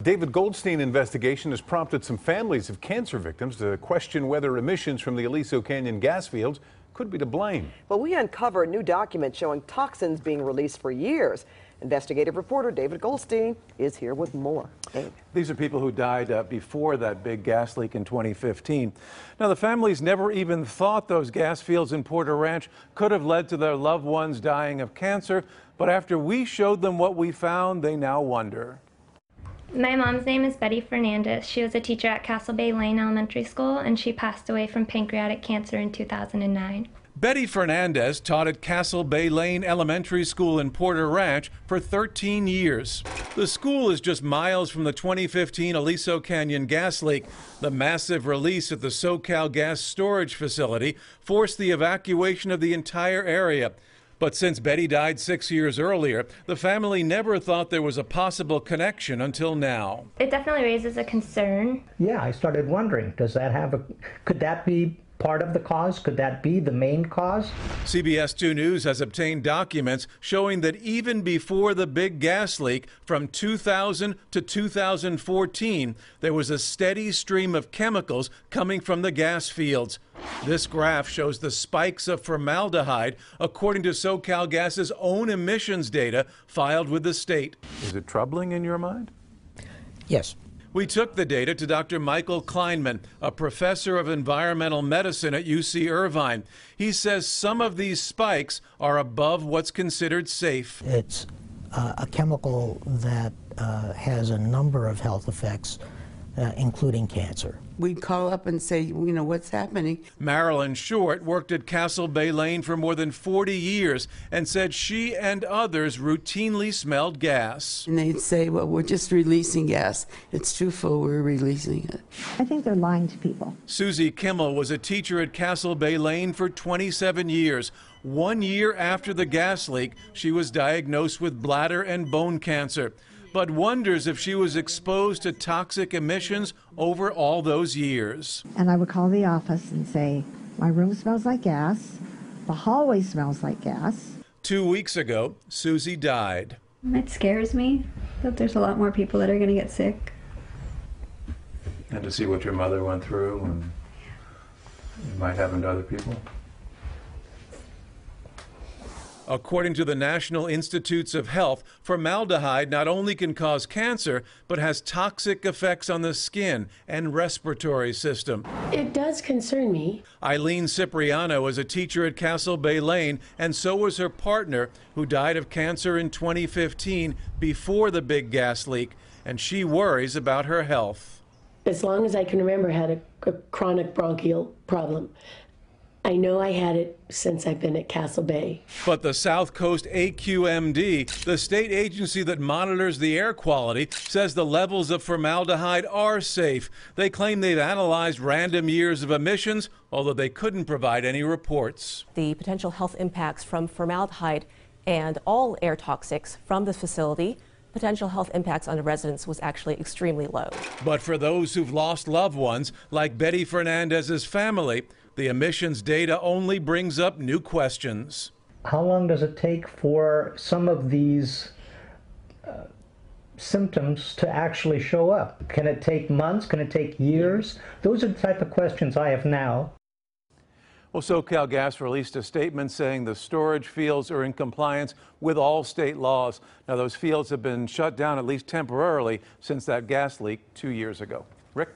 David Goldstein investigation has prompted some families of cancer victims to question whether emissions from the Aliso Canyon gas fields could be to blame. Well, we uncovered new documents showing toxins being released for years. Investigative reporter David Goldstein is here with more. Dave. These are people who died before that big gas leak in 2015. Now, the families never even thought those gas fields in Porter Ranch could have led to their loved ones dying of cancer. But after we showed them what we found, they now wonder. My mom's name is Betty Fernandez. She was a teacher at Castle Bay Lane Elementary School, and she passed away from pancreatic cancer in 2009. Betty Fernandez taught at Castle Bay Lane Elementary School in Porter Ranch for 13 years. The school is just miles from the 2015 Aliso Canyon gas leak. The massive release at the SoCal gas storage facility forced the evacuation of the entire area. But since Betty died 6 years earlier, the family never thought there was a possible connection until now. It definitely raises a concern. Yeah, I started wondering, could that be part of the cause? Could that be the main cause? CBS 2 News has obtained documents showing that even before the big gas leak from 2000 to 2014, there was a steady stream of chemicals coming from the gas fields. This graph shows the spikes of formaldehyde according to SoCal Gas's own emissions data filed with the state. Is it troubling in your mind? Yes. We took the data to Dr. Michael Kleinman, a professor of environmental medicine at UC Irvine. He says some of these spikes are above what's considered safe. It's a chemical that has a number of health effects, including cancer. We'd call up and say, you know, what's happening? Marilyn Short worked at Castle Bay Lane for more than 40 years and said she and others routinely smelled gas. And they'd say, well, we're just releasing gas. It's too full, we're releasing it. I think they're lying to people. Susie Kimmel was a teacher at Castle Bay Lane for 27 years. 1 year after the gas leak, she was diagnosed with bladder and bone cancer, but wonders if she was exposed to toxic emissions over all those years. And I would call the office and say, my room smells like gas, the hallway smells like gas. 2 weeks ago, Susie died. It scares me that there's a lot more people that are going to get sick. And to see what your mother went through and it might happen to other people. According to the National Institutes of Health, formaldehyde not only can cause cancer, but has toxic effects on the skin and respiratory system. It does concern me. Eileen Cipriano was a teacher at Castle Bay Lane, and so was her partner, who died of cancer in 2015 before the big gas leak, and she worries about her health. As long as I can remember, I had a chronic bronchial problem. I know I had it since I've been at Castle Bay. But the South Coast AQMD, the state agency that monitors the air quality, says the levels of formaldehyde are safe. They claim they've analyzed random years of emissions, although they couldn't provide any reports. The potential health impacts from formaldehyde and all air toxics from the facility, potential health impacts on the residents was actually extremely low. But for those who've lost loved ones, like Betty Fernandez's family, the emissions data only brings up new questions. How long does it take for some of these symptoms to actually show up? Can it take months? Can it take years? Those are the type of questions I have now. Well, SoCal Gas released a statement saying the storage fields are in compliance with all state laws. Now, those fields have been shut down, at least temporarily, since that gas leak 2 years ago. Rick?